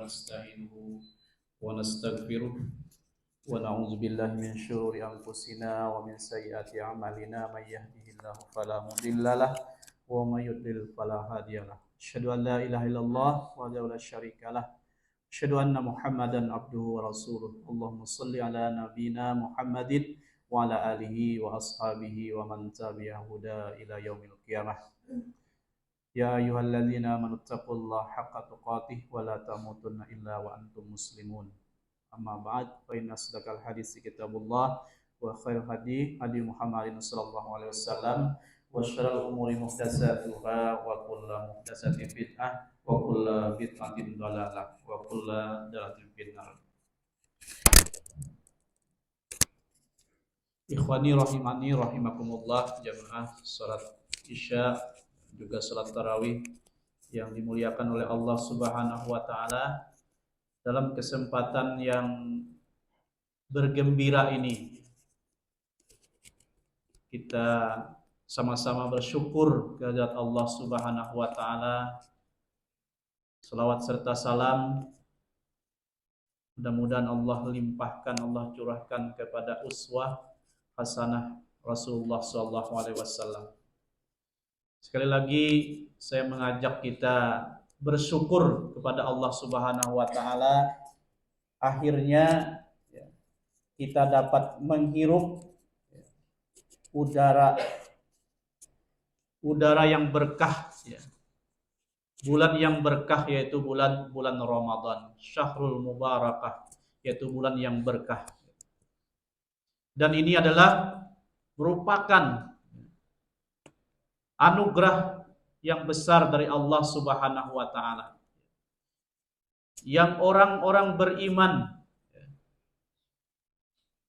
ونستعينه ونستغفره ونعوذ بالله من شرور أنفسنا ومن سيئات أعمالنا من يهده الله فلا مضل له ومن يضلل فلا هادي له أشهد أن لا إله إلا الله وحده لا شريك له أشهد أن محمدا عبده ورسوله اللهم صل على نبينا محمد وعلى آله وأصحابه ومن تبع هدى إلى يوم القيامة يا أيها الذين آمنوا اتقوا الله حق تقاته ولا تموتن إلا وأنتم مسلمون أما بعد فإن أصدق الحديث كتاب الله وخير الهدي هدي محمد صلى الله عليه وسلم وشر الأمور محدثاتها وكل محدثة بدعة وكل بدعة ضلالة وكل ضلالة في النار. Ikhwani rahimani rahimakumullah, jamaah salat Isya juga salat tarawih yang dimuliakan oleh Allah Subhanahu wa taala. Dalam kesempatan yang bergembira ini kita sama-sama bersyukur kehadirat Allah Subhanahu wa taala. Selawat serta salam mudah-mudahan Allah limpahkan, Allah curahkan kepada uswah hasanah Rasulullah sallallahu alaihi wasallam. Sekali lagi saya mengajak kita bersyukur kepada Allah Subhanahu wa taala. Akhirnya kita dapat menghirup udara yang berkah, bulan yang berkah, yaitu bulan Ramadan, Syahrul Mubarakah, yaitu bulan yang berkah. Dan ini adalah merupakan anugerah yang besar dari Allah Subhanahu wa taala, yang orang-orang beriman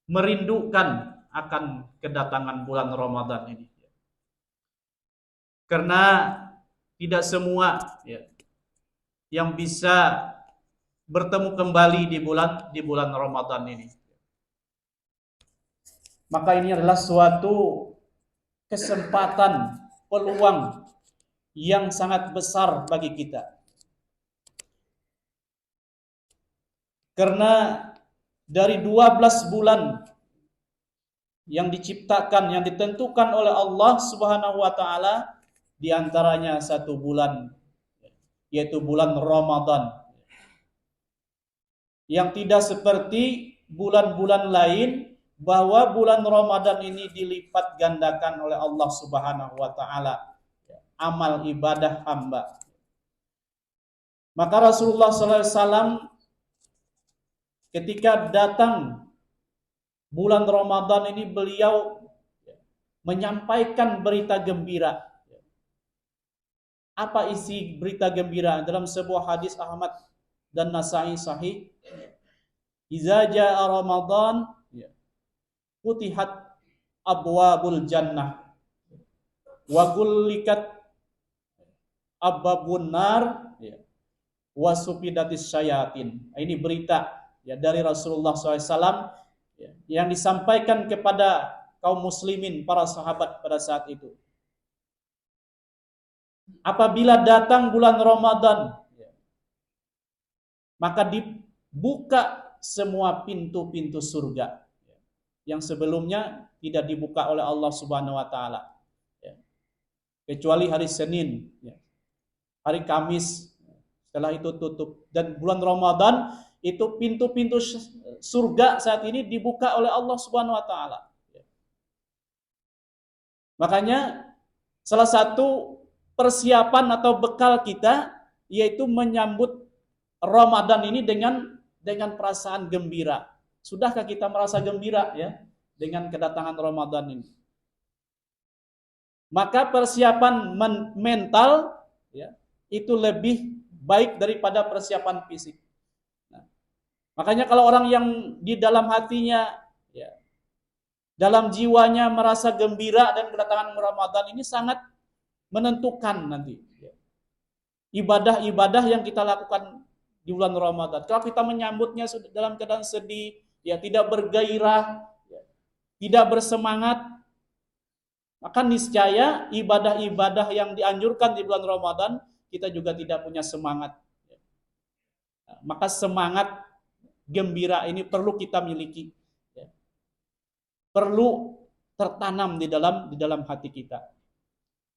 merindukan akan kedatangan bulan Ramadan ini. Karena tidak semua yang bisa bertemu kembali di bulan Ramadan ini. Maka ini adalah suatu kesempatan, peluang yang sangat besar bagi kita. Karena dari 12 bulan yang diciptakan, yang ditentukan oleh Allah Subhanahu wa taala, di antaranya satu bulan, yaitu bulan Ramadan. Yang tidak seperti bulan-bulan lain, bahwa bulan Ramadan ini dilipat gandakan oleh Allah Subhanahu wa taala amal ibadah hamba. Maka Rasulullah sallallahu alaihi wasallam ketika datang bulan Ramadan ini, beliau menyampaikan berita gembira. Apa isi berita gembira? Dalam sebuah hadis Ahmad dan Nasa'i sahih, "Iza jaa Ramadan futihat abwabul jannah wa gullikat abwabun nar wa sufidatis syayatin." Ini berita dari Rasulullah SAW yang disampaikan kepada kaum muslimin, para sahabat pada saat itu. Apabila datang bulan Ramadan, maka dibuka semua pintu-pintu surga yang sebelumnya tidak dibuka oleh Allah Subhanahu wa taala, kecuali hari Senin, hari Kamis, setelah itu tutup. Dan bulan Ramadan itu pintu-pintu surga saat ini dibuka oleh Allah Subhanahu wa taala. Makanya salah satu persiapan atau bekal kita yaitu menyambut Ramadan ini dengan perasaan gembira. Sudahkah kita merasa gembira dengan kedatangan Ramadan ini? Maka persiapan mental itu lebih baik daripada persiapan fisik. Makanya kalau orang yang di dalam hatinya, dalam jiwanya merasa gembira dan kedatangan Ramadan ini sangat menentukan nanti ibadah-ibadah yang kita lakukan di bulan Ramadan. Kalau kita menyambutnya dalam keadaan sedih, tidak bergairah, tidak bersemangat, maka niscaya ibadah-ibadah yang dianjurkan di bulan Ramadan kita juga tidak punya semangat. Maka semangat gembira ini perlu kita miliki, ya. Perlu tertanam di dalam hati kita.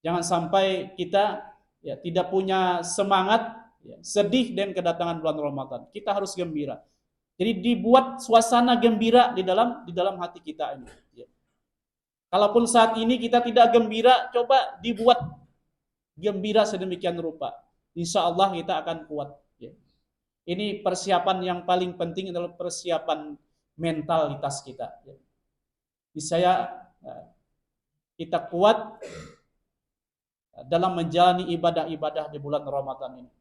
Jangan sampai kita tidak punya semangat, sedih dengan kedatangan bulan Ramadan. Kita harus gembira. Jadi dibuat suasana gembira di dalam hati kita ini. Ya. Kalaupun saat ini kita tidak gembira, coba dibuat gembira sedemikian rupa. Insya Allah kita akan kuat. Ya. Ini persiapan yang paling penting adalah persiapan mentalitas kita. Ya. Saya kita kuat dalam menjalani ibadah-ibadah di bulan Ramadan ini.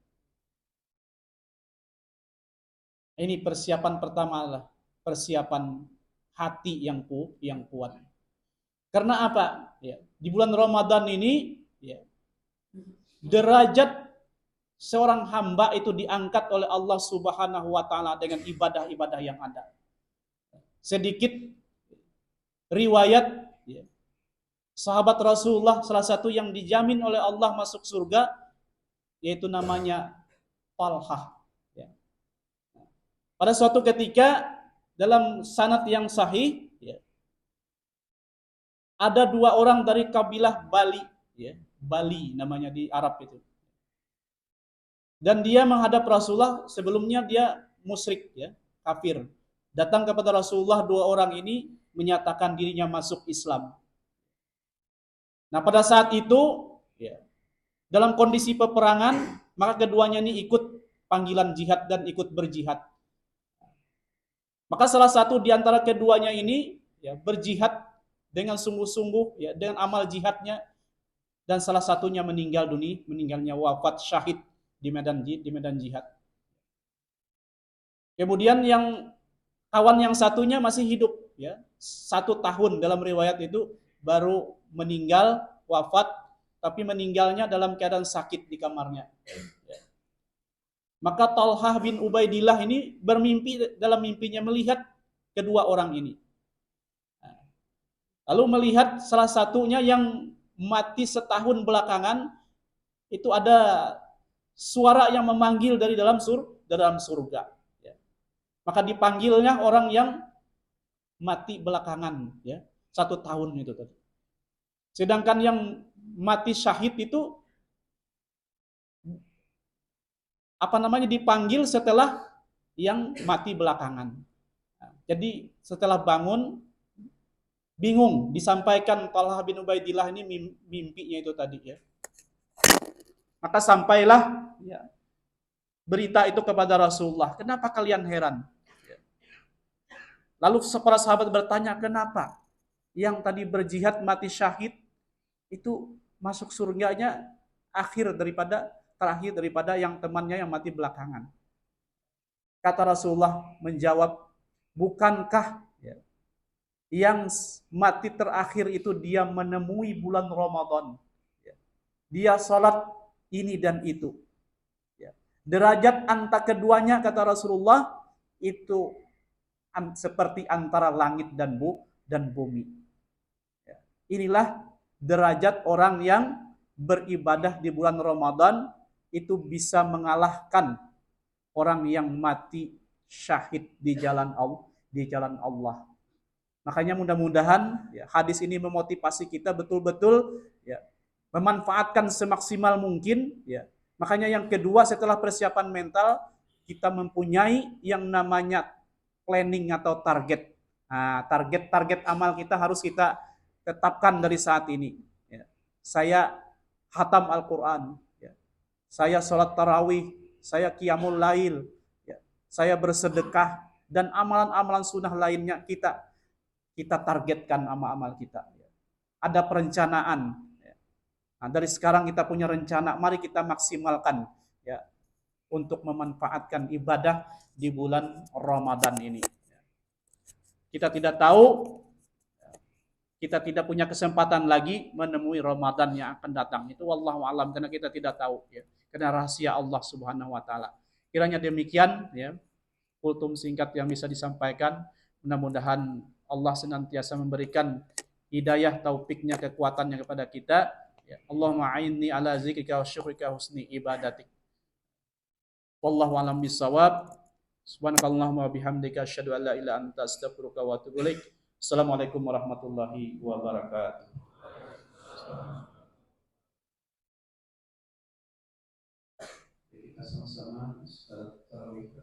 Ini persiapan pertama lah, persiapan hati yang kuat. Karena apa? Ya, di bulan Ramadan ini, ya, derajat seorang hamba itu diangkat oleh Allah Subhanahu wa taala dengan ibadah-ibadah yang ada. Sedikit riwayat, ya, sahabat Rasulullah salah satu yang dijamin oleh Allah masuk surga yaitu namanya Talhah. Ya. Pada suatu ketika dalam sanad yang sahih, ya, ada 2 orang dari kabilah Bali, ya, Bali namanya di Arab itu. Dan dia menghadap Rasulullah, sebelumnya dia musyrik, ya, kafir. Datang kepada Rasulullah 2 orang ini menyatakan dirinya masuk Islam. Nah, pada saat itu, ya, dalam kondisi peperangan, maka keduanya ini ikut panggilan jihad dan ikut berjihad. Maka salah satu di antara keduanya ini, ya, berjihad dengan sungguh-sungguh, ya, dengan amal jihadnya, dan salah satunya meninggalnya wafat syahid di medan jihad. Kemudian yang kawan yang satunya masih hidup, ya, 1 tahun dalam riwayat itu baru meninggal wafat, tapi meninggalnya dalam keadaan sakit di kamarnya. Ya. Maka Talhah bin Ubaidillah ini bermimpi, dalam mimpinya melihat kedua orang ini. Lalu melihat salah satunya yang mati setahun belakangan, itu ada suara yang memanggil dari dalam surga. Ya. Maka dipanggilnya orang yang mati belakangan, ya, 1 tahun itu tadi. Sedangkan yang mati syahid itu dipanggil setelah yang mati belakangan. Nah, jadi setelah bangun bingung, disampaikan Talhah bin Ubaidillah ini mimpinya itu tadi, ya. Maka sampailah, ya, berita itu kepada Rasulullah. Kenapa kalian heran? Ya. Lalu para sahabat bertanya, kenapa yang tadi berjihad mati syahid itu masuk surganya terakhir daripada yang temannya yang mati belakangan? Kata Rasulullah menjawab, bukankah, ya, yang mati terakhir itu dia menemui bulan Ramadan, ya. Dia sholat ini dan itu, ya. Derajat antara keduanya, kata Rasulullah, itu seperti antara langit dan bumi. Ya. Inilah derajat orang yang beribadah di bulan Ramadan, itu bisa mengalahkan orang yang mati syahid di jalan Allah. Makanya mudah-mudahan, ya, hadis ini memotivasi kita betul-betul, ya, memanfaatkan semaksimal mungkin, ya. Makanya yang kedua setelah persiapan mental, kita mempunyai yang namanya planning atau target. Nah, target amal kita harus kita tetapkan dari saat ini. Ya. Saya khatam Al-Quran, ya. Saya sholat tarawih, saya qiyamul lail, ya. Saya bersedekah, dan amalan-amalan sunnah lainnya kita targetkan amal-amal kita. Ada perencanaan. Nah, dari sekarang kita punya rencana, mari kita maksimalkan, ya, untuk memanfaatkan ibadah di bulan Ramadan ini. Kita tidak tahu, kita tidak punya kesempatan lagi menemui Ramadan yang akan datang. Itu wallahu alam, karena kita tidak tahu, ya. Karena rahasia Allah Subhanahu wa taala. Kiranya demikian, ya, kultum singkat yang bisa disampaikan. Mudah-mudahan Allah senantiasa memberikan hidayah, taufiknya, kekuatannya kepada kita. Ya. Allahumma a'inni ala zikrika wa syukrika husni ibadatik. Wallahu a'lam bishawab. Subhanakallahumma wa bihamdika asyhadu an la ilaha illa anta astaghfiruka wa atubu ilaik. Assalamualaikum warahmatullahi wabarakatuh. Kita sama-sama salat tarawih.